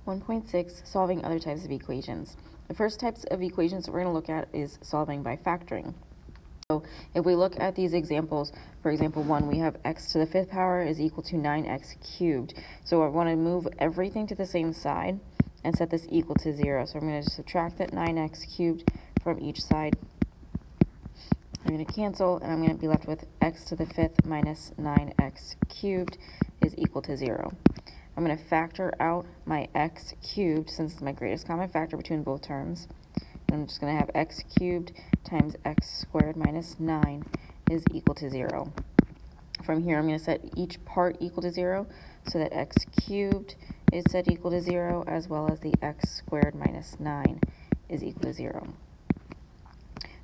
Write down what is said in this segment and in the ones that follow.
1.6, solving other types of equations. The first types of equations that we're going to look at is solving by factoring. So if we look at these examples, for example 1, we have x to the 5th power is equal to 9x cubed. So I want to move everything to the same side and set this equal to 0. So I'm going to subtract that 9x cubed from each side. I'm going to cancel, and I'm going to be left with x to the 5th minus 9x cubed is equal to 0. I'm going to factor out my x cubed, since it's my greatest common factor between both terms. And I'm just going to have x cubed times x squared minus 9 is equal to 0. From here, I'm going to set each part equal to 0, so that x cubed is set equal to 0, as well as the x squared minus 9 is equal to 0.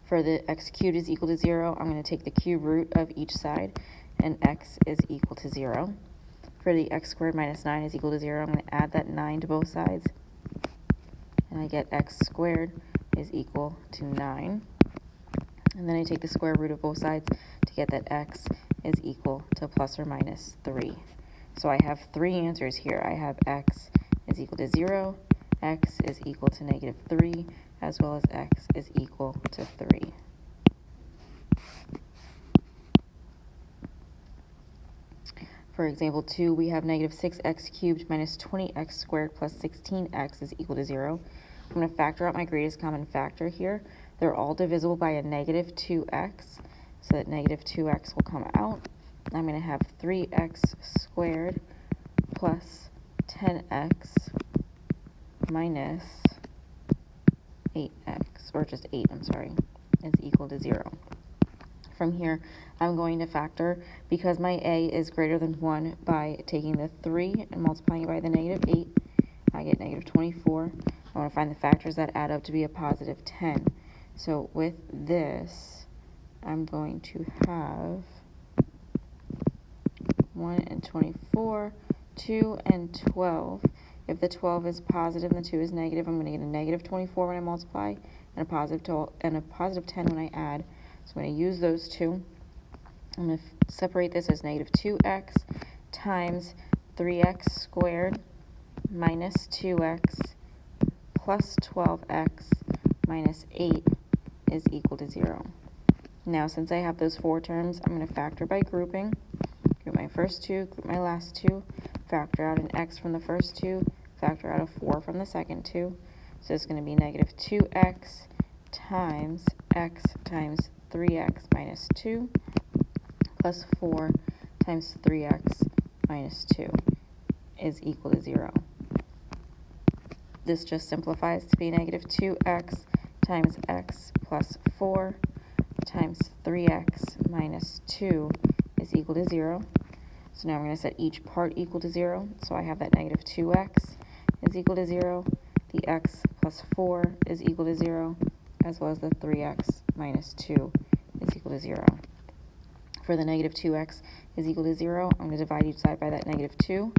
For the x cubed is equal to 0, I'm going to take the cube root of each side, and x is equal to 0. For the x squared minus 9 is equal to 0, I'm going to add that 9 to both sides, and I get x squared is equal to 9. And then I take the square root of both sides to get that x is equal to plus or minus 3. So I have three answers here. I have x is equal to 0, x is equal to negative 3, as well as x is equal to 3. For example 2, we have negative 6x cubed minus 20x squared plus 16x is equal to 0. I'm going to factor out my greatest common factor here. They're all divisible by a negative 2x, so that negative 2x will come out. I'm going to have 3x squared plus 10x minus 8x, or just 8, I'm sorry, is equal to 0. From here, I'm going to factor, because my a is greater than 1, by taking the 3 and multiplying it by the negative 8. I get negative 24. I want to find the factors that add up to be a positive 10. So with this, I'm going to have 1 and 24, 2 and 12. If the 12 is positive and the 2 is negative, I'm going to get a negative 24 when I multiply, and a positive 10 when I add. So I'm going to use those two. I'm going to separate this as negative 2x times 3x squared minus 2x plus 12x minus 8 is equal to 0. Now, since I have those four terms, I'm going to factor by grouping. Group my first two, group my last two, factor out an x from the first two, factor out a 4 from the second two. So it's going to be negative 2x times x times 3x minus 2 plus 4 times 3x minus 2 is equal to 0. This just simplifies to be negative 2x times x plus 4 times 3x minus 2 is equal to 0. So now I'm going to set each part equal to 0. So I have that negative 2x is equal to 0. The x plus 4 is equal to 0, as well as the 3x minus 2 is equal to 0. For the negative 2x is equal to 0, I'm going to divide each side by that negative 2.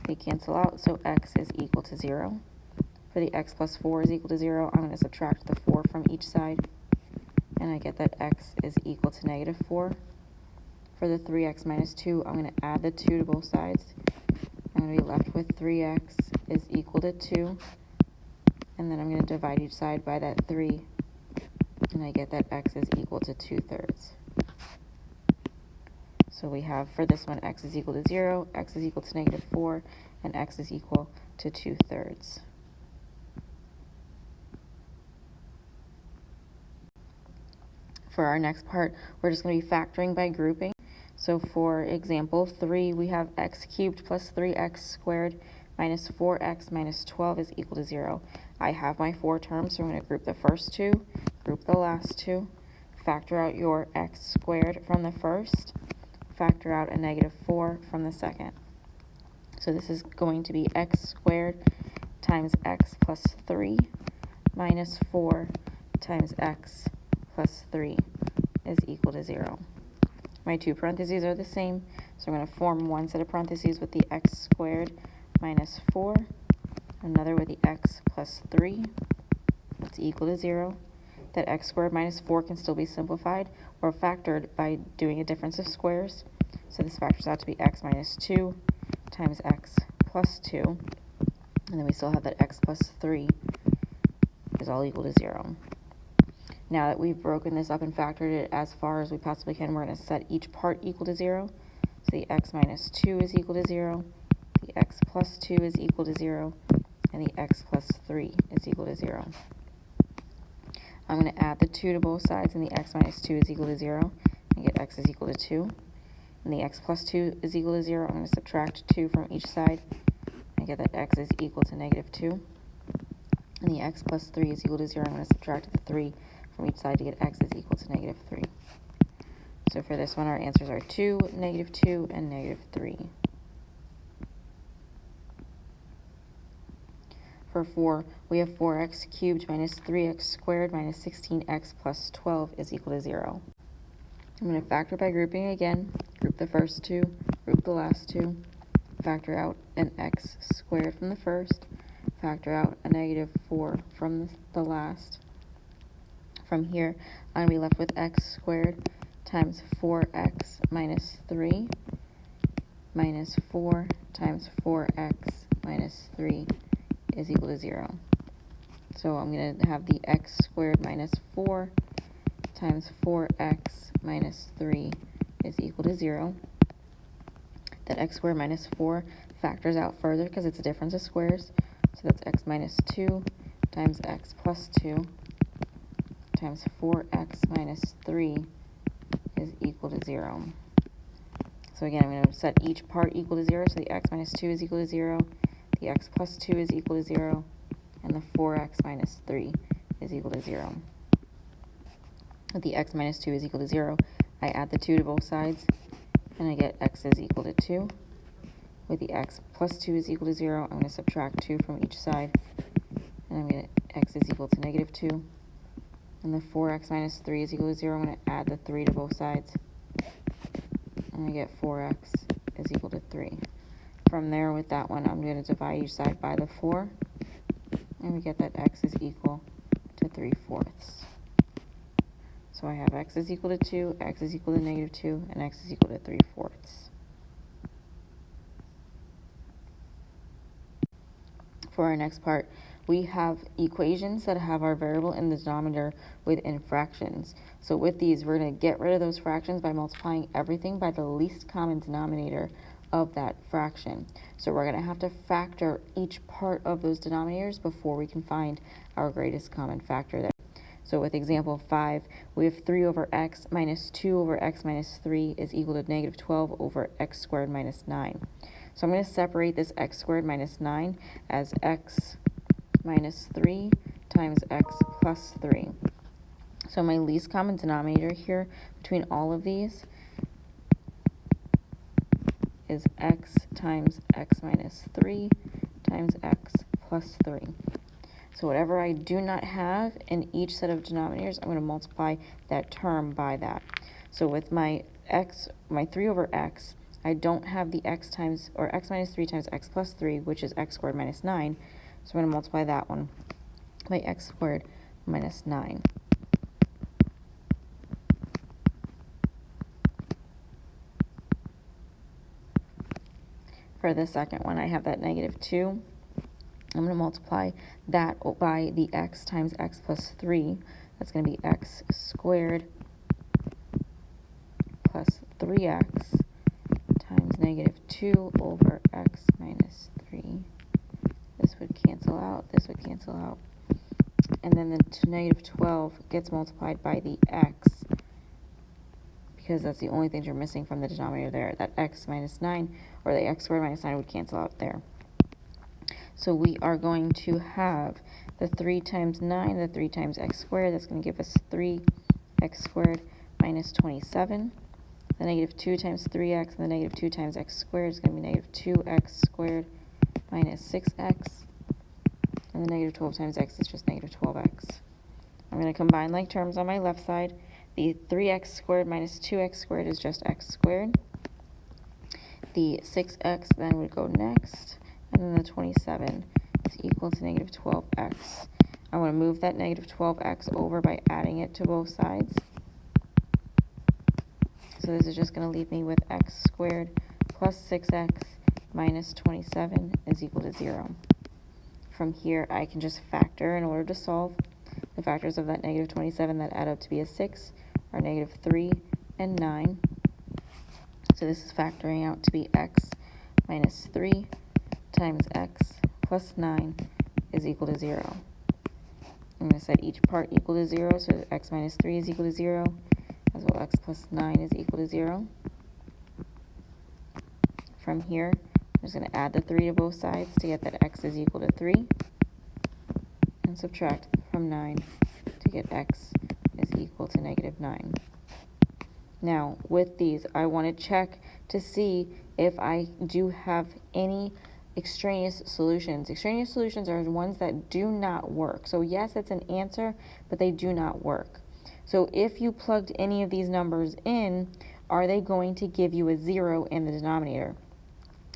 They cancel out, so x is equal to 0. For the x plus 4 is equal to 0, I'm going to subtract the 4 from each side, and I get that x is equal to negative 4. For the 3x minus 2, I'm going to add the 2 to both sides. I'm going to be left with 3x is equal to 2, and then I'm going to divide each side by that 3, and I get that x is equal to 2/3. So we have, for this one, x is equal to 0, x is equal to negative 4, and x is equal to 2/3. For our next part, we're just going to be factoring by grouping. So for example 3, we have x cubed plus 3x squared minus 4x minus 12 is equal to 0. I have my four terms, so I'm going to group the first two, group the last two, factor out your x squared from the first, factor out a negative 4 from the second. So this is going to be x squared times x plus 3 minus 4 times x plus 3 is equal to 0. My two parentheses are the same, so I'm going to form one set of parentheses with the x squared minus 4, another with the x plus 3, that's equal to 0. That x squared minus 4 can still be simplified or factored by doing a difference of squares. So this factors out to be x minus 2 times x plus 2 And then we still have that x plus 3 is all equal to 0. Now that we've broken this up and factored it as far as we possibly can, we're going to set each part equal to 0. So the x minus 2 is equal to 0, the x plus 2 is equal to 0, and the x plus 3 is equal to 0. I'm going to add the 2 to both sides, and the x minus 2 is equal to 0. I get x is equal to 2. And the x plus 2 is equal to 0. I'm going to subtract 2 from each side. I get that x is equal to negative 2. And the x plus 3 is equal to 0. I'm going to subtract the 3 from each side to get x is equal to negative 3. So for this one, our answers are 2, negative 2, and negative 3. For 4, we have 4x cubed minus 3x squared minus 16x plus 12 is equal to 0. I'm going to factor by grouping again. Group the first two, group the last two. Factor out an x squared from the first. Factor out a negative 4 from the last. From here, I'm going to be left with x squared times 4x minus 3 minus 4 times 4x minus 3 is equal to 0. So I'm going to have the x squared minus 4 times 4x minus 3 is equal to 0. That x squared minus 4 factors out further because it's a difference of squares. So that's x minus 2 times x plus 2 times 4x minus 3 is equal to 0. So again, I'm going to set each part equal to 0. So the x minus 2 is equal to 0, the x plus 2 is equal to 0, and the 4x minus 3 is equal to 0. With the x minus 2 is equal to 0, I add the 2 to both sides, and I get x is equal to 2. With the x plus 2 is equal to 0, I'm going to subtract 2 from each side, and I'm going to x is equal to negative 2. And the 4x minus 3 is equal to 0. I'm going to add the 3 to both sides, and I get 4x is equal to 3. From there, with that one, I'm going to divide each side by the 4, and we get that x is equal to 3/4. So I have x is equal to 2, x is equal to negative 2, and x is equal to 3/4. For our next part, we have equations that have our variable in the denominator within fractions. So with these, we're going to get rid of those fractions by multiplying everything by the least common denominator of that fraction. So we're going to have to factor each part of those denominators before we can find our greatest common factor there. So with example 5, we have 3 over x minus 2 over x minus 3 is equal to negative 12 over x squared minus 9. So I'm going to separate this x squared minus 9 as x minus 3 times x plus 3. So my least common denominator here between all of these is x times x minus 3 times x plus 3. So whatever I do not have in each set of denominators, I'm going to multiply that term by that. So with my 3 over x, I don't have the x times, or x minus 3 times x plus 3, which is x squared minus 9. So I'm going to multiply that one by x squared minus 9. For the second one, I have that negative 2. I'm going to multiply that by the x times x plus 3. That's going to be x squared plus 3x times negative 2 over x minus 3. This would cancel out. This would cancel out. And then the negative 12 gets multiplied by the x, because that's the only thing you're missing from the denominator there. That x minus 9, or the x squared minus 9 would cancel out there. So we are going to have the 3 times 9, the 3 times x squared. That's going to give us 3x squared minus 27. The negative 2 times 3x and the negative 2 times x squared is going to be negative 2x squared minus 6x. And the negative 12 times x is just negative 12x. I'm going to combine like terms on my left side. The 3x squared minus 2x squared is just x squared. The 6x then would go next. And then the 27 is equal to negative 12x. I want to move that negative 12x over by adding it to both sides. So this is just going to leave me with x squared plus 6x minus 27 is equal to 0. From here, I can just factor in order to solve. The factors of that negative 27 that add up to be a 6 are negative 3 and 9. So this is factoring out to be x minus 3 times x plus 9 is equal to 0. I'm going to set each part equal to 0, so x minus 3 is equal to 0, as well x plus 9 is equal to 0. From here, I'm just going to add the 3 to both sides to get that x is equal to 3, and subtract from 9 to get x is equal to negative 9. Now, with these, I want to check to see if I do have any extraneous solutions. Extraneous solutions are ones that do not work. So yes, it's an answer, but they do not work. So if you plugged any of these numbers in, are they going to give you a 0 in the denominator?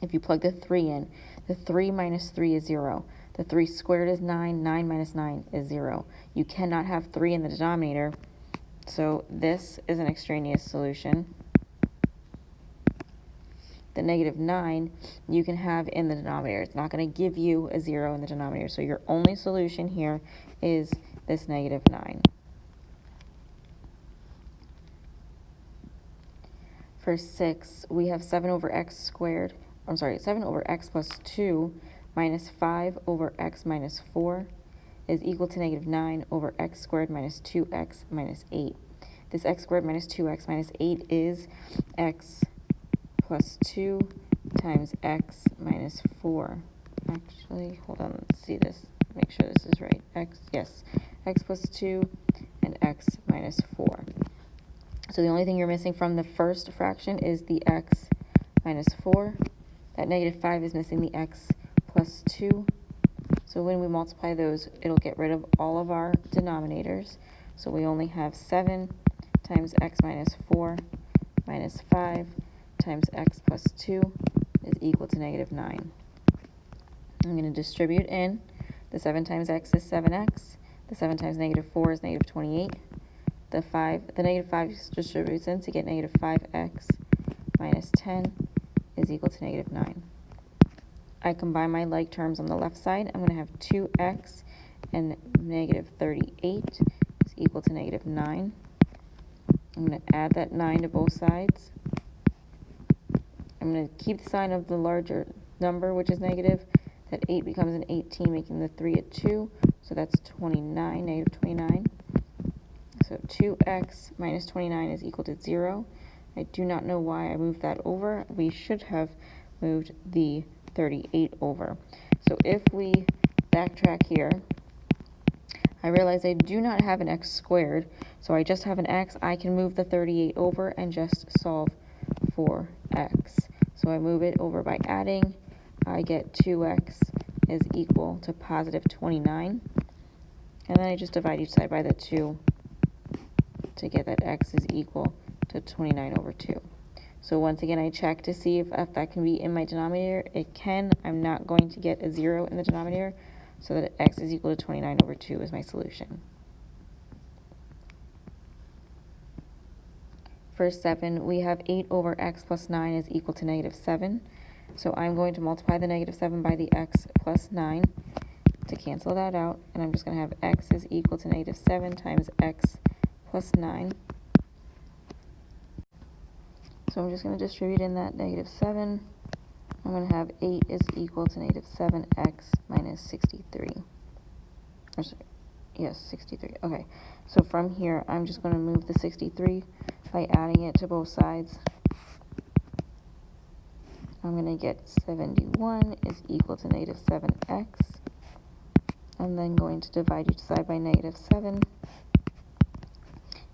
If you plug the 3 in, the 3 minus 3 is 0. The 3 squared is 9. 9 minus 9 is 0. You cannot have 3 in the denominator. So this is an extraneous solution. The negative 9 you can have in the denominator. It's not going to give you a 0 in the denominator. So your only solution here is this negative 9. For 6, we have 7 over x squared. 7 over x plus 2 minus 5 over x minus 4 is equal to negative 9 over x squared minus 2x minus 8. This x squared minus 2x minus 8 is x plus 2 times x minus 4. Actually, hold on, let's see this. Make sure this is right. Yes, x plus 2 and x minus 4. So the only thing you're missing from the first fraction is the x minus 4. That negative 5 is missing the x plus 2. So when we multiply those, it'll get rid of all of our denominators. So we only have 7 times x minus 4 minus 5 times x plus 2 is equal to negative 9. I'm going to distribute in. The 7 times x is 7x. The 7 times negative 4 is negative 28. The negative 5 distributes in to get negative 5x minus 10 is equal to negative 9. I combine my like terms on the left side. I'm going to have 2x and negative 38 is equal to negative 9. I'm going to add that 9 to both sides. I'm going to keep the sign of the larger number, which is negative. That 8 becomes an 18, making the 3 a 2. So that's 29, negative 29. So 2x minus 29 is equal to 0. I do not know why I moved that over. We should have moved the 38 over. So if we backtrack here, I realize I do not have an x squared, so I just have an x. I can move the 38 over and just solve for x. So I move it over by adding. I get 2x is equal to positive 29. And then I just divide each side by the 2 to get that x is equal to 29 over 2. So once again, I check to see if that can be in my denominator. It can. I'm not going to get a 0 in the denominator, so that x is equal to 29 over 2 is my solution. For 7, we have 8 over x plus 9 is equal to negative 7. So I'm going to multiply the negative 7 by the x plus 9 to cancel that out. And I'm just going to have x is equal to negative 7 times x plus 9. So I'm just going to distribute in that negative 7. I'm going to have 8 is equal to negative 7x minus 63. Yes, 63. Okay, so from here, I'm just going to move the 63 by adding it to both sides. I'm going to get 71 is equal to negative 7x. I'm then going to divide each side by negative 7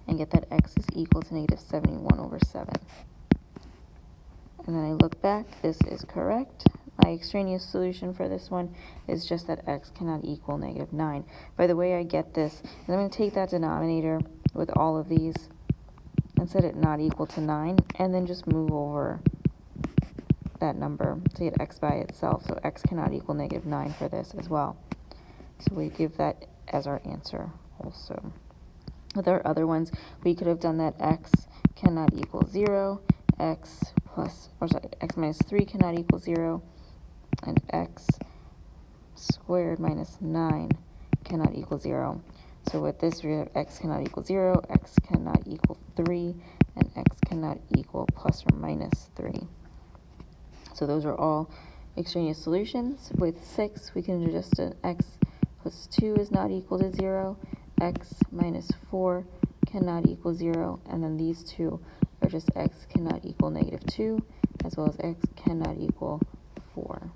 and get that x is equal to negative 71 over 7. And then I look back, this is correct. My extraneous solution for this one is just that x cannot equal negative 9. By the way I get this, is I'm going to take that denominator with all of these and set it not equal to 9, and then just move over that number to get x by itself. So x cannot equal negative 9 for this as well. So we give that as our answer also. With our other ones, we could have done that x cannot equal 0, x minus 3 cannot equal 0, and x squared squared minus 9 cannot equal 0. So with this, we have x cannot equal 0, x cannot equal 3, and x cannot equal plus or minus 3. So those are all extraneous solutions. With 6, we can do just an x plus 2 is not equal to 0, x minus 4 cannot equal 0, and then these two are just x cannot equal negative 2, as well as x cannot equal 4.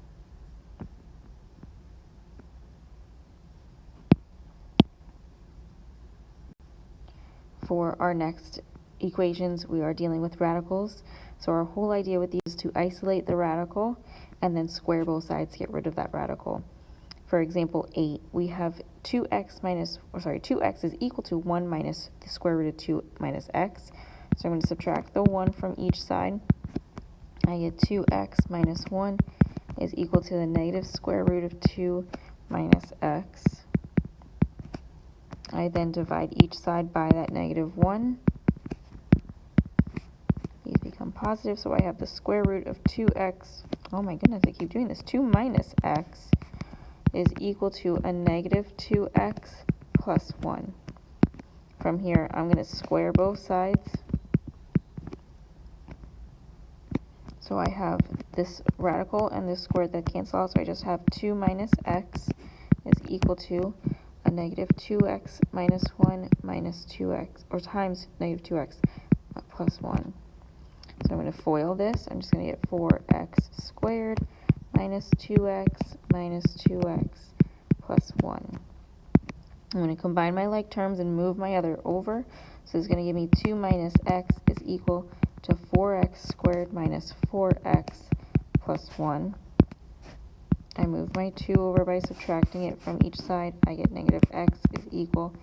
For our next equations, we are dealing with radicals. So our whole idea with these is to isolate the radical and then square both sides to get rid of that radical. For example, 8, we have 2x is equal to 1 minus the square root of 2 minus x. So I'm going to subtract the 1 from each side. I get 2x minus 1 is equal to the negative square root of 2 minus x. I then divide each side by that negative 1. These become positive, so I have the square root of 2x. Oh my goodness, I keep doing this. 2 minus x is equal to a negative 2x plus 1. From here, I'm going to square both sides. So I have this radical and this square that cancel out, so I just have 2 minus x is equal to a negative 2x minus 1 minus 2x, or times negative 2x plus 1. So I'm going to FOIL this. I'm just going to get 4x squared minus 2x minus 2x plus 1. I'm going to combine my like terms and move my other over. So it's going to give me 2 minus x is equal to 4x squared minus 4x plus 1. I move my 2 over by subtracting it from each side. I get negative x is equal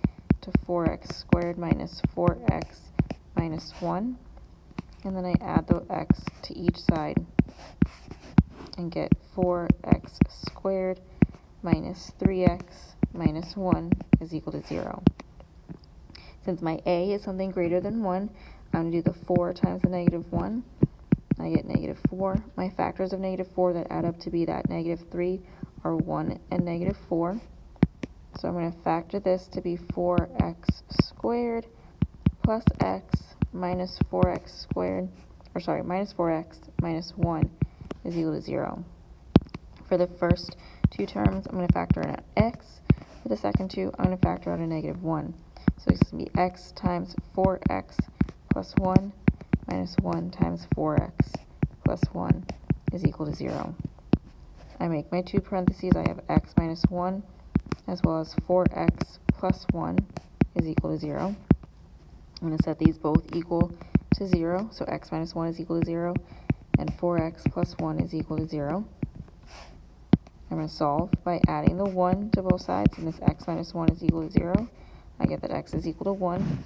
to 4x squared minus 4x minus 1. And then I add the x to each side and get 4x squared minus 3x minus 1 is equal to 0. Since my a is something greater than 1, I'm going to do the 4 times the negative 1. I get negative 4. My factors of negative 4 that add up to be that negative 3 are 1 and negative 4. So I'm going to factor this to be 4x squared plus x minus 4x squared, minus 4x minus 1 is equal to 0. For the first two terms, I'm going to factor in an x. For the second two, I'm going to factor out a negative 1. So it's going to be x times 4x plus 1 minus 1 times 4x plus 1 is equal to 0. I make my two parentheses. I have x minus 1 as well as 4x plus 1 is equal to 0. I'm going to set these both equal to 0. So x minus 1 is equal to 0 and 4x plus 1 is equal to 0. I'm going to solve by adding the 1 to both sides, and this x minus 1 is equal to 0. I get that x is equal to 1.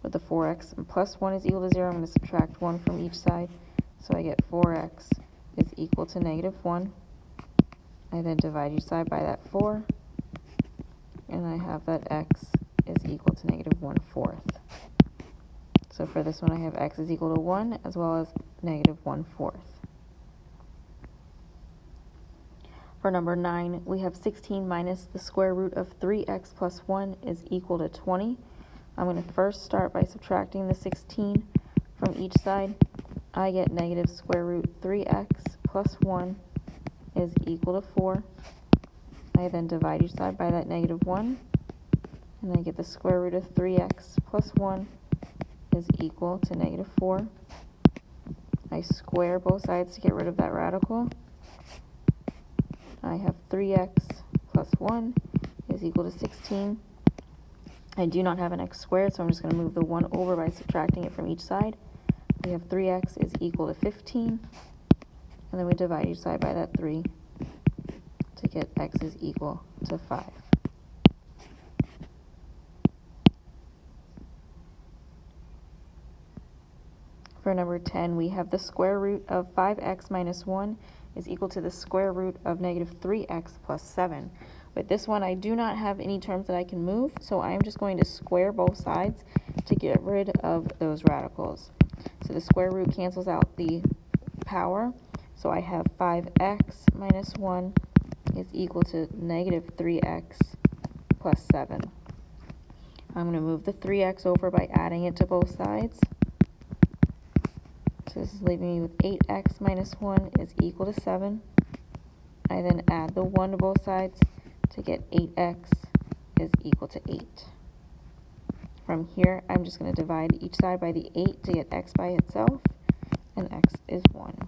With the 4x and plus 1 is equal to 0, I'm going to subtract 1 from each side. So I get 4x is equal to negative 1. I then divide each side by that 4. And I have that x is equal to negative 1/4. So for this one, I have x is equal to 1 as well as negative 1/4. For number 9, we have 16 minus the square root of 3x plus 1 is equal to 20. I'm going to first start by subtracting the 16 from each side. I get negative square root 3x plus 1 is equal to 4. I then divide each side by that negative 1, and I get the square root of 3x plus 1 is equal to negative 4. I square both sides to get rid of that radical. I have 3x plus 1 is equal to 16. I do not have an x squared, so I'm just going to move the 1 over by subtracting it from each side. We have 3x is equal to 15. And then we divide each side by that 3 to get x is equal to 5. For number 10, we have the square root of 5x minus 1 is equal to the square root of negative 3x plus 7. With this one, I do not have any terms that I can move, so I'm just going to square both sides to get rid of those radicals. So the square root cancels out the power, so I have 5x minus 1 is equal to negative 3x plus 7. I'm going to move the 3x over by adding it to both sides. So this is leaving me with 8x minus 1 is equal to 7. I then add the 1 to both sides to get 8x is equal to 8. From here, I'm just going to divide each side by the 8 to get x by itself, and x is 1.